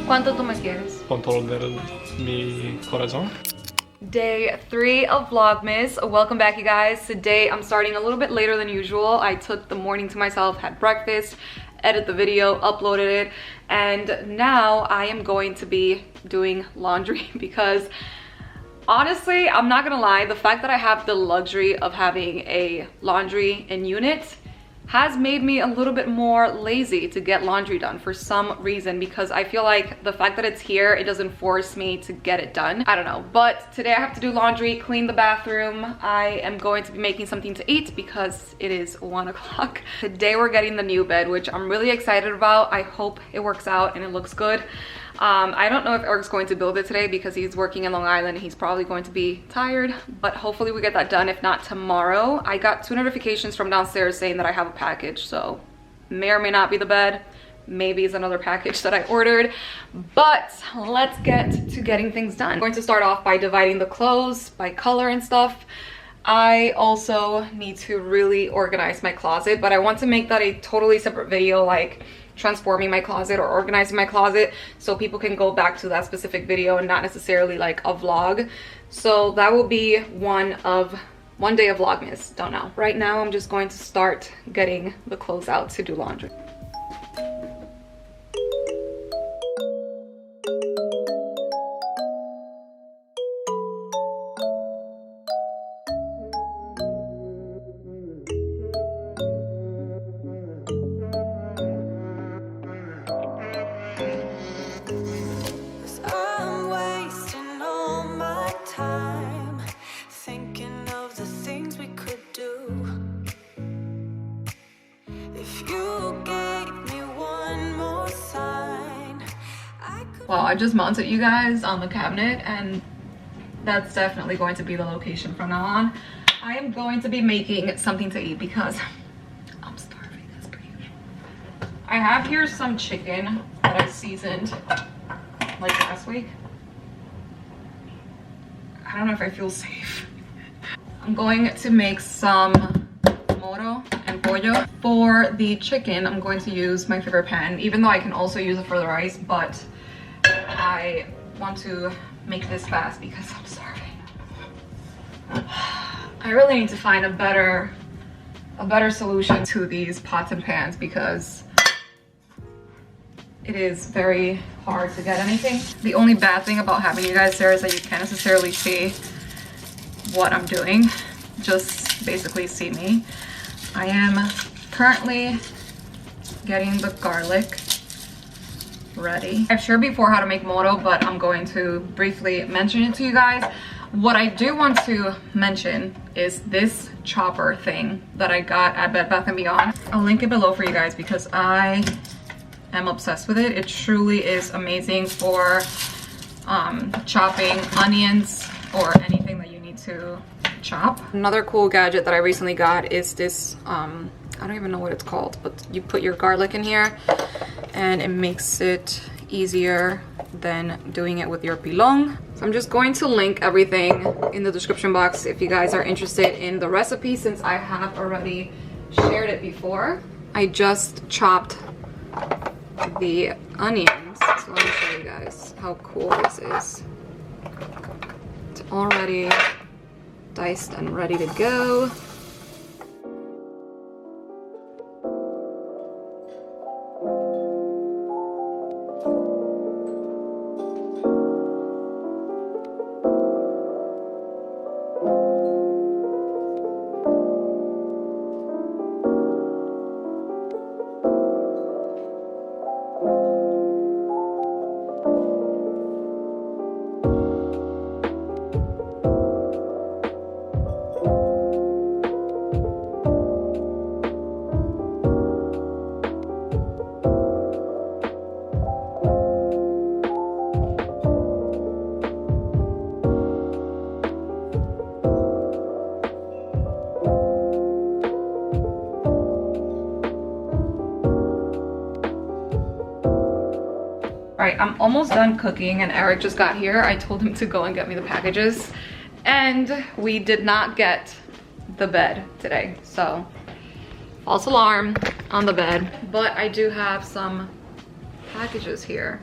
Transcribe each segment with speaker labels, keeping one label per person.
Speaker 1: ¿Cuánto tú me quieres?
Speaker 2: Con todo mi corazón.
Speaker 1: Day 3 of Vlogmas. Welcome back, you guys. Today I'm starting a little bit later than usual. I took the morning to myself, had breakfast, edited the video, uploaded it, and now I am going to be doing laundry because honestly, I'm not gonna lie, the fact that I have the luxury of having a laundry in unit has made me a little bit more lazy to get laundry done for some reason, because I feel like the fact that it's here, it doesn't force me to get it done. I don't know, but today I have to do laundry, clean the bathroom. I am going to be making something to eat because it is 1 o'clock. Today we're getting the new bed, which I'm really excited about. I hope it works out and it looks good. I don't know if Eric's going to build it today because he's working in Long Island and he's probably going to be tired, but hopefully we get that done, if not tomorrow. I got 2 notifications from downstairs saying that I have a package, so may or may not be the bed, maybe it's another package that I ordered, but let's get to getting things done. I'm going to start off by dividing the clothes by color and stuff. I also need to really organize my closet, but I want to make that a totally separate video, like transforming my closet or organizing my closet, so people can go back to that specific video and not necessarily like a vlog. So that will be one day of Vlogmas, don't know. Right now I'm just going to start getting the clothes out to do laundry. Well, I just mounted you guys on the cabinet, and that's definitely going to be the location from now on. I am going to be making something to eat because I'm starving as per usual. I have here some chicken that I seasoned like last week. I don't know if I feel safe. I'm going to make some moro and pollo. For the chicken, I'm going to use my favorite pan, even though I can also use it for the rice, but I want to make this fast because I'm starving. I really need to find a better solution to these pots and pans because it is very hard to get anything. The only bad thing about having you guys there is that you can't necessarily see what I'm doing, just basically see me. I am currently getting the garlic ready. I've shared before how to make moro, but I'm going to briefly mention it to you guys. What I do want to mention is this chopper thing that I got at Bed Bath & Beyond. I'll link it below for you guys because I am obsessed with it. It truly is amazing for chopping onions or anything that you need to chop. Another cool gadget that I recently got is this I don't even know what it's called, but you put your garlic in here and it makes it easier than doing it with your pilon. So I'm just going to link everything in the description box if you guys are interested in the recipe, since I have already shared it before. I just chopped the onions, so let me show you guys how cool this is. It's already diced and ready to go. Alright, I'm almost done cooking and Eric just got here. I told him to go and get me the packages and we did not get the bed today. So, false alarm on the bed. But I do have some packages here.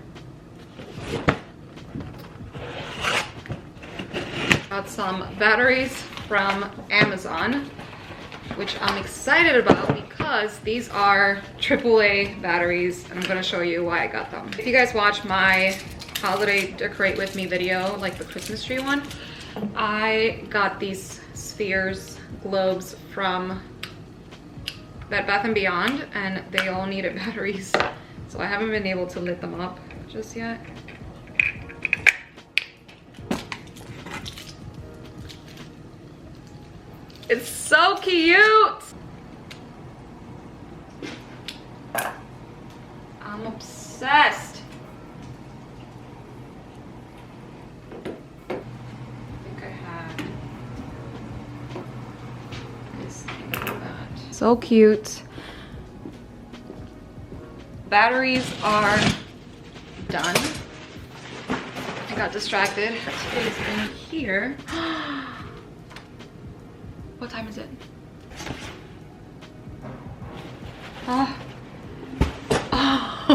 Speaker 1: Got some batteries from Amazon, which I'm excited about because these are AAA batteries, and I'm gonna show you why I got them. If you guys watch my holiday decorate with me video, like the Christmas tree one, I got these spheres, globes from Bed Bath & Beyond, and they all needed batteries. So I haven't been able to lit them up just yet. It's so cute! I'm obsessed. I think I have this thing like that. So cute. Batteries are done. I got distracted. It is in here. What time is it?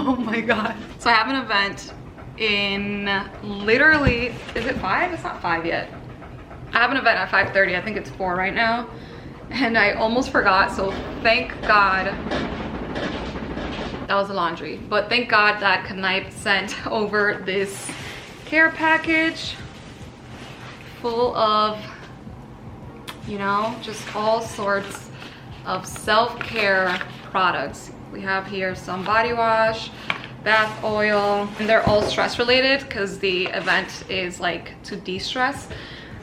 Speaker 1: Oh my god. So I have an event in literally, is it 5? It's not 5 yet. I have an event at 5:30. I think it's 4 right now. And I almost forgot, so thank God. That was the laundry. But thank God that Knife sent over this care package full of, you know, just all sorts of self-care products. We have here some body wash, bath oil, and they're all stress related because the event is like to de-stress.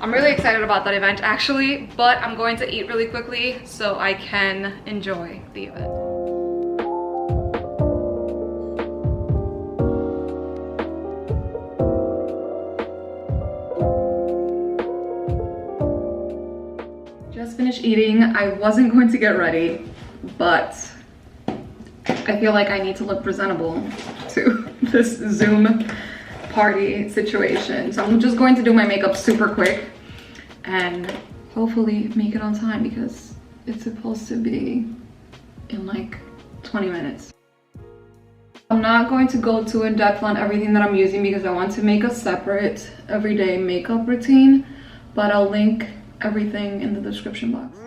Speaker 1: I'm really excited about that event actually, but I'm going to eat really quickly so I can enjoy the event. Just finished eating. I wasn't going to get ready, but I feel like I need to look presentable to this Zoom party situation. So I'm just going to do my makeup super quick and hopefully make it on time because it's supposed to be in like 20 minutes. I'm not going to go too in depth on everything that I'm using because I want to make a separate everyday makeup routine, but I'll link everything in the description box.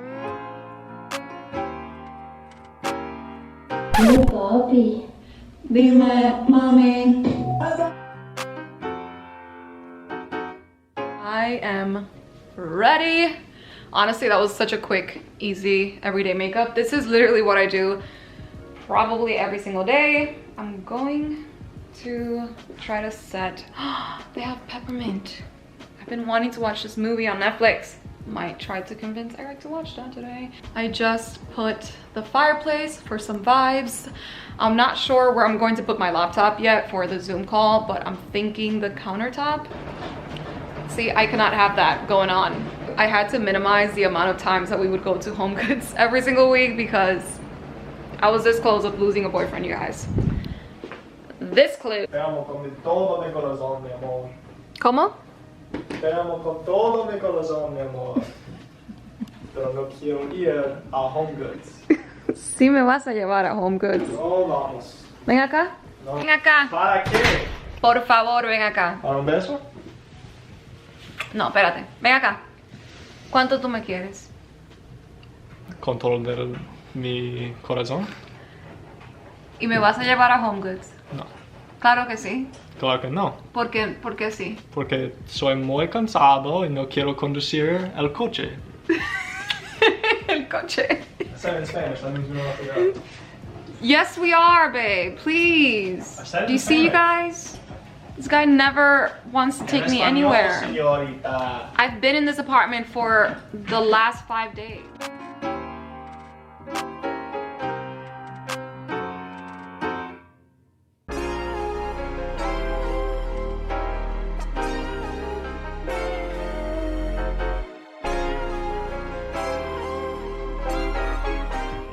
Speaker 3: Hello, Bobby. Dime, mommy.
Speaker 1: I am ready. Honestly, that was such a quick, easy, everyday makeup. This is literally what I do probably every single day. I'm going to try to set, they have peppermint. I've been wanting to watch this movie on Netflix. Might try to convince Eric to watch that today. I just put the fireplace for some vibes. I'm not sure where I'm going to put my laptop yet for the Zoom call, but I'm thinking the countertop. See, I cannot have that going on. I had to minimize the amount of times that we would go to Homegoods every single week because I was this close of losing a boyfriend, you guys. This clip.
Speaker 2: Te amo con todo mi corazón, mi amor.
Speaker 1: ¿Cómo?
Speaker 2: Te amo con todo mi corazón, mi amor. Pero no quiero ir a Homegoods.
Speaker 1: Sí me vas a llevar a Homegoods.
Speaker 2: No vamos.
Speaker 1: Ven acá.
Speaker 2: No.
Speaker 1: Ven acá.
Speaker 2: ¿Para qué?
Speaker 1: Por favor, ven acá.
Speaker 2: ¿Para un beso?
Speaker 1: No, espérate. Ven acá. ¿Cuánto tú me quieres?
Speaker 2: Con todo mi corazón.
Speaker 1: ¿Y me vas a llevar a Homegoods?
Speaker 2: No.
Speaker 1: Claro que sí.
Speaker 2: Claro que no.
Speaker 1: ¿Por qué sí?
Speaker 2: Porque soy muy cansado y no quiero conducir el coche.
Speaker 1: El coche.
Speaker 2: I said it in Spanish, that means we don't have to go.
Speaker 1: Yes, we are, babe. Please.
Speaker 2: I said it
Speaker 1: Do you
Speaker 2: in
Speaker 1: see, you
Speaker 2: Spanish.
Speaker 1: guys? This guy never wants to take me anywhere.
Speaker 2: Señorita.
Speaker 1: I've been in this apartment for the last 5 days.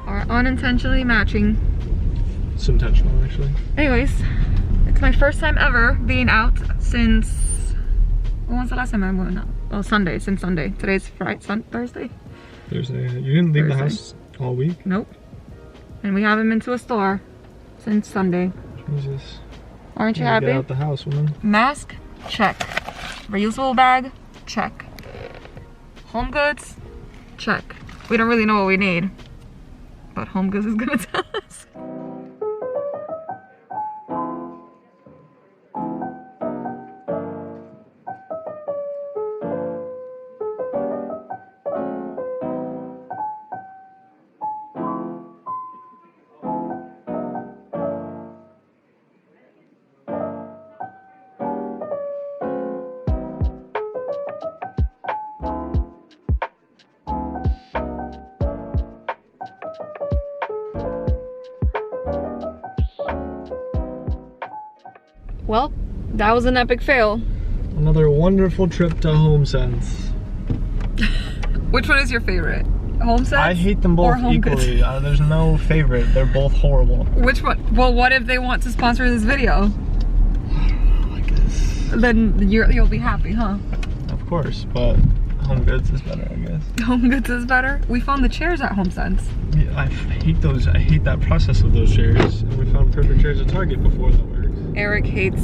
Speaker 1: Are unintentionally matching.
Speaker 2: It's intentional, actually.
Speaker 1: Anyways, it's my first time ever being out since, when was the last time I went out? Oh, Sunday, since Sunday. Today's Thursday?
Speaker 2: Thursday. You didn't leave the house all week?
Speaker 1: Nope. And we haven't been to a store since Sunday.
Speaker 2: Jesus.
Speaker 1: Aren't you happy?
Speaker 2: Get out the house, woman.
Speaker 1: Mask, check. Reusable bag, check. Homegoods, check. We don't really know what we need, but Homegoods is gonna tell us. Well, that was an epic fail.
Speaker 2: Another wonderful trip to HomeSense.
Speaker 1: Which one is your favorite? HomeSense?
Speaker 2: I hate them both equally. There's no favorite. They're both horrible.
Speaker 1: Which one? Well, what if they want to sponsor this video?
Speaker 2: I guess.
Speaker 1: Then you'll be happy, huh?
Speaker 2: Of course, but HomeGoods is better, I guess.
Speaker 1: HomeGoods is better? We found the chairs at HomeSense.
Speaker 2: Yeah, I hate those. I hate that process of those chairs. And we found perfect chairs at Target before that works.
Speaker 1: Eric hates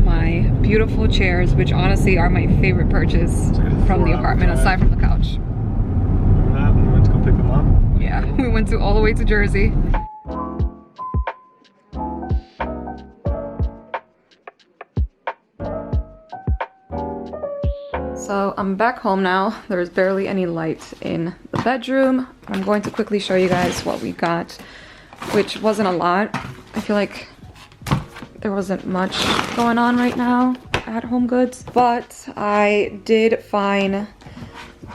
Speaker 1: my beautiful chairs, which honestly are my favorite purchase from the apartment, aside from the couch.
Speaker 2: Remember that when we went to go pick them up?
Speaker 1: Yeah, we went all the way to Jersey. So I'm back home now. There's barely any light in the bedroom. I'm going to quickly show you guys what we got, which wasn't a lot. I feel like there wasn't much going on right now at HomeGoods, but I did find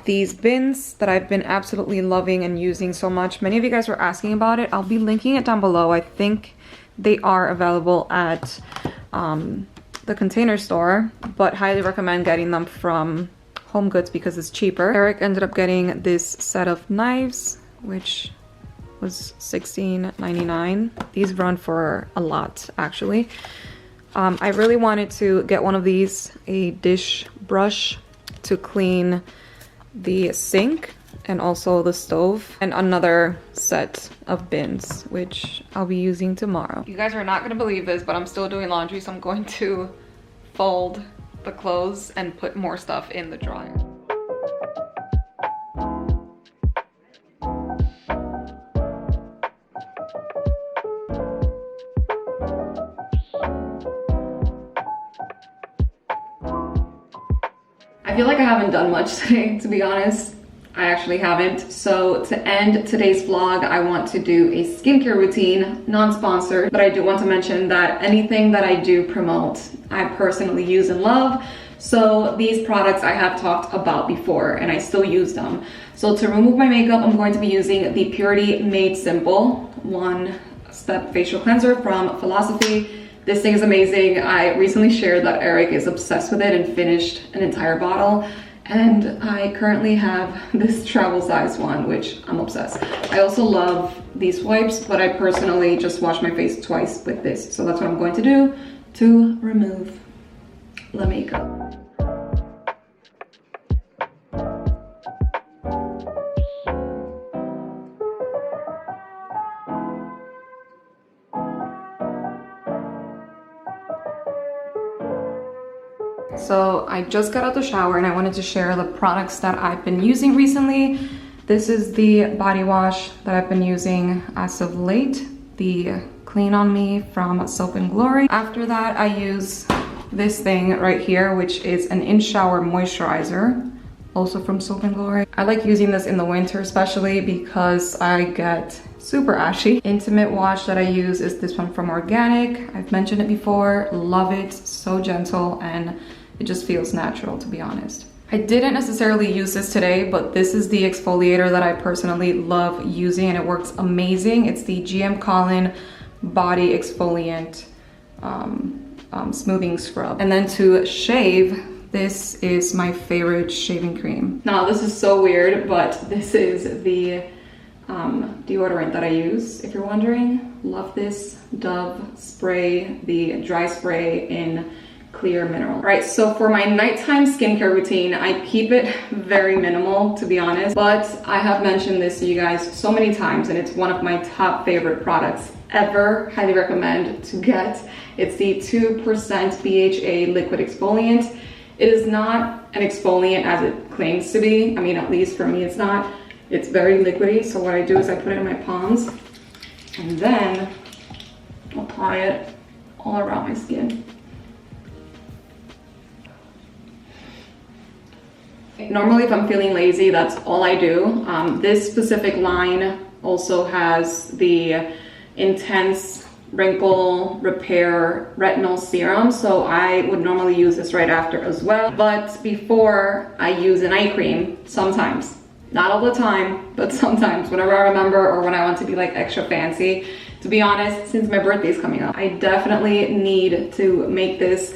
Speaker 1: these bins that I've been absolutely loving and using so much. Many of you guys were asking about it. I'll be linking it down below. I think they are available at the Container Store, but highly recommend getting them from HomeGoods because it's cheaper. Eric ended up getting this set of knives, which was $16.99. These run for a lot, actually. I really wanted to get one of these, a dish brush to clean the sink and also the stove, and another set of bins, which I'll be using tomorrow. You guys are not gonna believe this, but I'm still doing laundry, so I'm going to fold the clothes and put more stuff in the dryer. I feel like I haven't done much today, to be honest. I actually haven't. So to end today's vlog, I want to do a skincare routine, non-sponsored, but I do want to mention that anything that I do promote, I personally use and love. So these products I have talked about before and I still use them. So to remove my makeup, I'm going to be using the Purity Made Simple 1-Step Facial Cleanser from Philosophy. This thing is amazing. I recently shared that Eric is obsessed with it and finished an entire bottle. And I currently have this travel size one, which I'm obsessed. I also love these wipes, but I personally just wash my face twice with this. So that's what I'm going to do to remove the makeup. So I just got out the shower and I wanted to share the products that I've been using recently. This is the body wash that I've been using as of late, the Clean On Me from Soap & Glory. After that, I use this thing right here, which is an in-shower moisturizer, also from Soap & Glory. I like using this in the winter, especially because I get super ashy. Intimate wash that I use is this one from Organyc. I've mentioned it before, love it, so gentle, and it just feels natural, to be honest. I didn't necessarily use this today, but this is the exfoliator that I personally love using and it works amazing. It's the GM Collins Body Exfoliant Smoothing Scrub. And then to shave, this is my favorite shaving cream. Now this is so weird, but this is the deodorant that I use, if you're wondering. Love this Dove spray, the dry spray in clear mineral. All right, so for my nighttime skincare routine, I keep it very minimal, to be honest, but I have mentioned this to you guys so many times, and it's one of my top favorite products ever. Highly recommend to get. It's the 2% BHA liquid exfoliant. It is not an exfoliant as it claims to be. I mean, at least for me, it's not. It's very liquidy, so what I do is I put it in my palms and then apply it all around my skin. Normally, if I'm feeling lazy, that's all I do. This specific line also has the Intense Wrinkle Repair Retinol Serum, so I would normally use this right after as well. But before, I use an eye cream sometimes. Not all the time, but sometimes, whenever I remember or when I want to be like extra fancy. To be honest, since my birthday's coming up, I definitely need to make this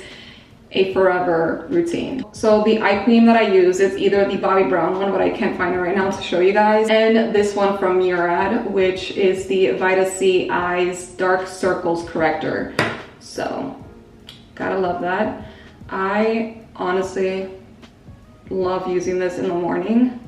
Speaker 1: a forever routine. So the eye cream that I use is either the Bobbi Brown one, but I can't find it right now to show you guys, and this one from Murad, which is the VitaC Eyes Dark Circles Corrector. So, gotta love that. I honestly love using this in the morning.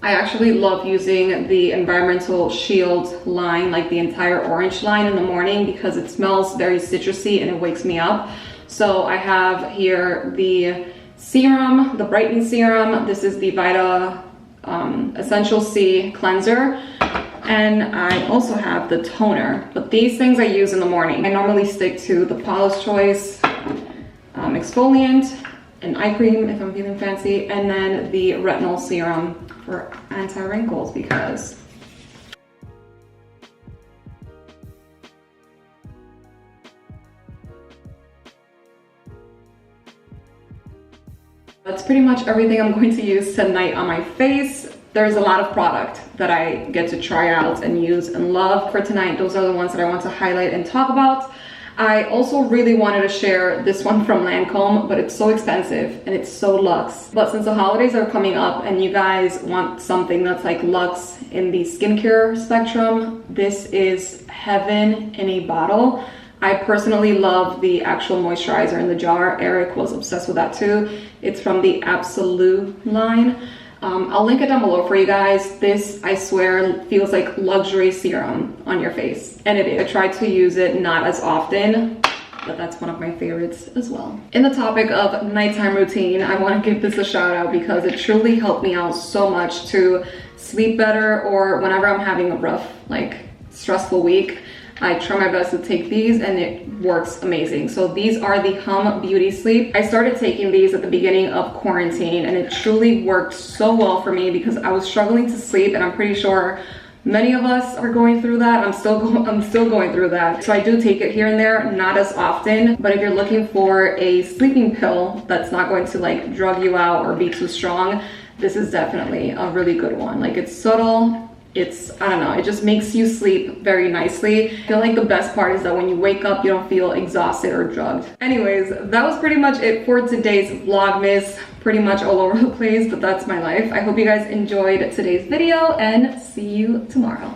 Speaker 1: I actually love using the Environmental Shield line, like the entire orange line in the morning, because it smells very citrusy and it wakes me up. So I have here the serum, the brightening serum. This is the Vita Essential C cleanser. And I also have the toner, but these things I use in the morning. I normally stick to the Paula's Choice exfoliant, an eye cream if I'm feeling fancy, and then the retinol serum for anti-wrinkles, because that's pretty much everything I'm going to use tonight on my face. There's a lot of product that I get to try out and use and love. For tonight, those are the ones that I want to highlight and talk about. I also really wanted to share this one from Lancôme, but it's so expensive and it's so luxe. But since the holidays are coming up and you guys want something that's like luxe in the skincare spectrum, this is heaven in a bottle. I personally love the actual moisturizer in the jar. Eric was obsessed with that too. It's from the Absolu line. I'll link it down below for you guys. This, I swear, feels like luxury serum on your face. And it is. I try to use it not as often, but that's one of my favorites as well. In the topic of nighttime routine, I want to give this a shout out because it truly helped me out so much to sleep better, or whenever I'm having a rough, like stressful week, I try my best to take these and it works amazing. So these are the Hum Beauty Sleep. I started taking these at the beginning of quarantine and it truly worked so well for me because I was struggling to sleep, and I'm pretty sure many of us are going through that. I'm still going through that. So I do take it here and there, not as often, but if you're looking for a sleeping pill that's not going to like drug you out or be too strong, this is definitely a really good one. Like, it's subtle. It's, I don't know, it just makes you sleep very nicely. I feel like the best part is that when you wake up, you don't feel exhausted or drugged. Anyways, that was pretty much it for today's Vlogmas. Pretty much all over the place, but that's my life. I hope you guys enjoyed today's video and see you tomorrow.